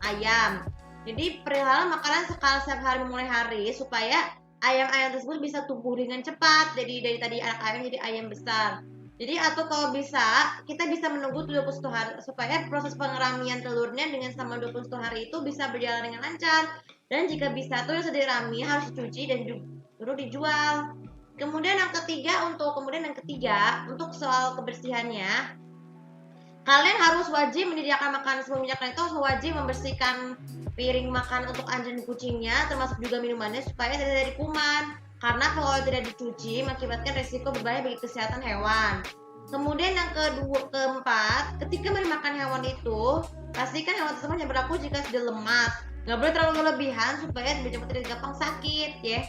ayam. Jadi perihal makanan skala setiap hari memulai hari supaya ayam-ayam tersebut bisa tumbuh dengan cepat. Jadi dari tadi anak ayam jadi ayam besar. Jadi atau kalau bisa kita bisa menunggu 21 hari supaya proses pengeramian telurnya dengan selama 21 hari itu bisa berjalan dengan lancar. Dan jika bisa tuh yang sudah dirami harus dicuci dan baru dijual. Kemudian yang ketiga untuk soal kebersihannya, kalian harus wajib menyediakan makanan sebelum menyediakan itu harus wajib membersihkan piring makan untuk anjing dan kucingnya termasuk juga minumannya supaya tidak dari kuman. Karena kalau tidak dicuci mengakibatkan resiko berbahaya bagi kesehatan hewan. Kemudian yang keempat, ketika memberi makan hewan itu, pastikan hewan tersebut yang berlaku jika sudah lemas. Nggak boleh terlalu berlebihan supaya tidak gampang sakit ya.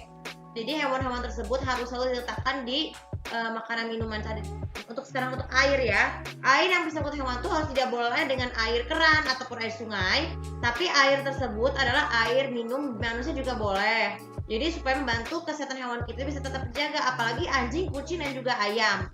Jadi hewan-hewan tersebut harus selalu diletakkan di makanan minuman tadi. Untuk air ya. Air yang bersangkut hewan itu harus tidak boleh dengan air keran ataupun air sungai, tapi air tersebut adalah air minum manusia juga boleh. Jadi supaya membantu kesehatan hewan kita bisa tetap terjaga, apalagi anjing, kucing dan juga ayam.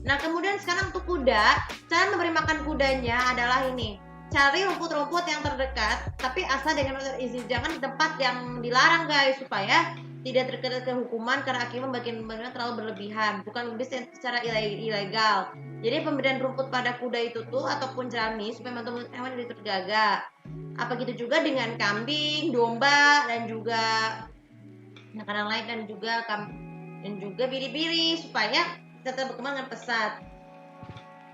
Nah, kemudian sekarang untuk kuda, cara memberi makan kudanya adalah ini. Cari rumput-rumput yang terdekat, tapi asal dengan izin, jangan di tempat yang dilarang guys, supaya tidak terkena hukuman karena akibat bagian-bagian terlalu berlebihan, bukan bisa secara ilegal. Jadi pemberian rumput pada kuda itu tuh ataupun jerami supaya membantu hewan itu terjaga. Apa gitu juga dengan kambing, domba dan juga makanan lain dan juga biri-biri supaya tetap berkembang dengan pesat.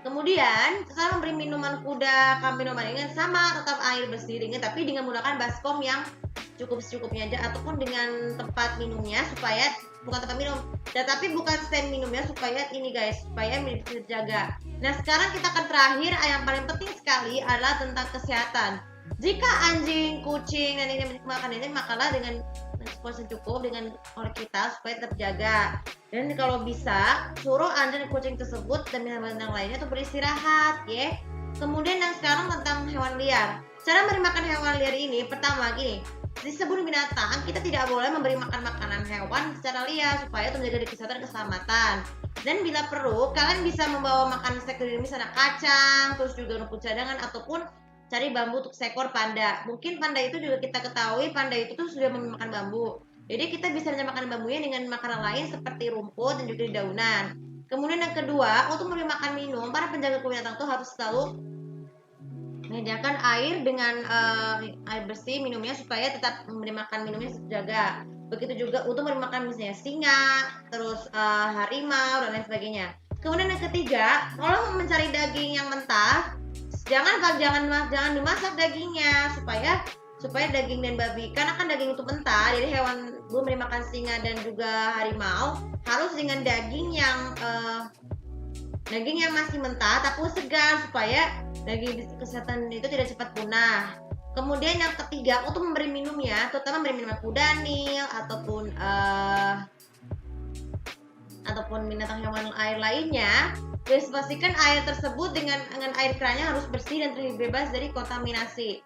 Kemudian setelah memberi minuman kuda, kambing minuman dengan sama tetap air bersih dingin tapi dengan menggunakan baskom yang secukupnya aja ataupun dengan tempat minumnya supaya bukan tempat minum, tetapi bukan stand minumnya supaya ini guys, supaya bisa terjaga. Nah, sekarang kita akan terakhir yang paling penting sekali adalah tentang kesehatan. Jika anjing, kucing dan ini makan ini makanlah dengan porsi cukup dengan oleh kita supaya tetap terjaga. Dan kalau bisa suruh anjing dan kucing tersebut dan hewan yang lainnya tuh beristirahat ya. Kemudian yang sekarang tentang hewan liar. Cara memberi makan hewan liar ini pertama gini. Di sebelum binatang kita tidak boleh memberi makan makanan hewan secara liar supaya untuk menjaga kesehatan dan keselamatan. Dan bila perlu kalian bisa membawa makan snack dari misalnya kacang, terus juga rumput cadangan ataupun cari bambu untuk seekor panda. Mungkin panda itu juga kita ketahui panda itu tuh sudah memakan bambu. Jadi kita bisa makan bambunya dengan makanan lain seperti rumput dan juga dedaunan. Kemudian yang kedua, untuk memberi makan minum, para penjaga kebun binatang tuh harus selalu menyediakan air dengan air bersih minumnya supaya tetap memberi makan minumnya terjaga. Begitu juga untuk memberi makan misalnya singa, terus harimau dan lain sebagainya. Kemudian yang ketiga, kalau mencari daging yang mentah, jangan dimasak dagingnya supaya daging dan babi, karena kan daging itu mentah, jadi hewan belum memberi makan singa dan juga harimau harus dengan daging yang masih mentah tapi segar supaya daging kesehatan itu tidak cepat punah. Kemudian yang ketiga, untuk memberi minumnya, terutama memberi minuman kudanil ataupun binatang hewan air lainnya, pastikan air tersebut dengan air kerannya harus bersih dan terbebas dari kontaminasi.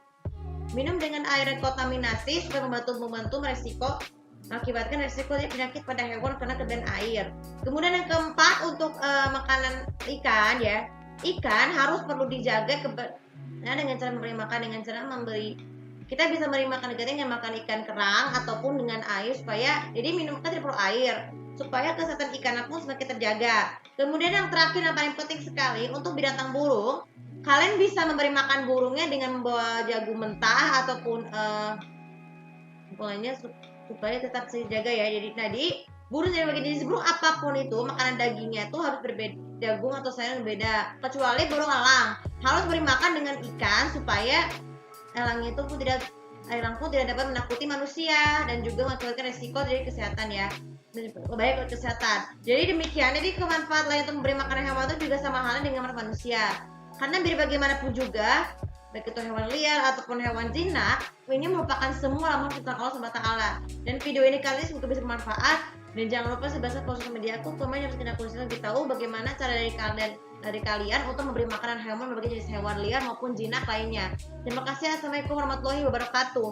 Minum dengan air kontaminasi supaya membantu mengakibatkan resiko penyakit pada hewan karena keadaan air. Kemudian yang keempat, untuk makanan ikan ya. Ikan harus perlu dijaga dengan cara memberi makan kita bisa memberi makan ikan dengan makan ikan kerang ataupun dengan air supaya jadi minum kan tidak perlu air supaya kesehatan ikan pun semakin terjaga. Kemudian yang terakhir yang paling penting sekali untuk binatang burung, kalian bisa memberi makan burungnya dengan membawa jagung mentah ataupun pokoknya supaya tetap terjaga ya. Jadi burung dari bagian jenis burung apapun itu makanan dagingnya itu harus berbeda, jagung atau sayur berbeda, kecuali burung elang harus beri makan dengan ikan supaya elang pun tidak dapat menakuti manusia dan juga mengakibatkan resiko dari kesehatan ya, baik untuk kesehatan. Jadi demikian, jadi kemanfaat lain untuk memberi makan hewan itu juga sama halnya dengan manusia, karena biar bagaimanapun juga baik itu hewan liar ataupun hewan jinak, ini merupakan semua makhluk ciptaan Allah Subhanahu wa taala. Dan video ini kali ini semoga bisa bermanfaat, dan jangan lupa sebesar sosial media aku komen yang harus kita lebih tahu bagaimana cara dari kalian untuk memberi makanan hewan berbagai jenis hewan liar maupun jinak lainnya. Terima kasih. Assalamualaikum warahmatullahi wabarakatuh.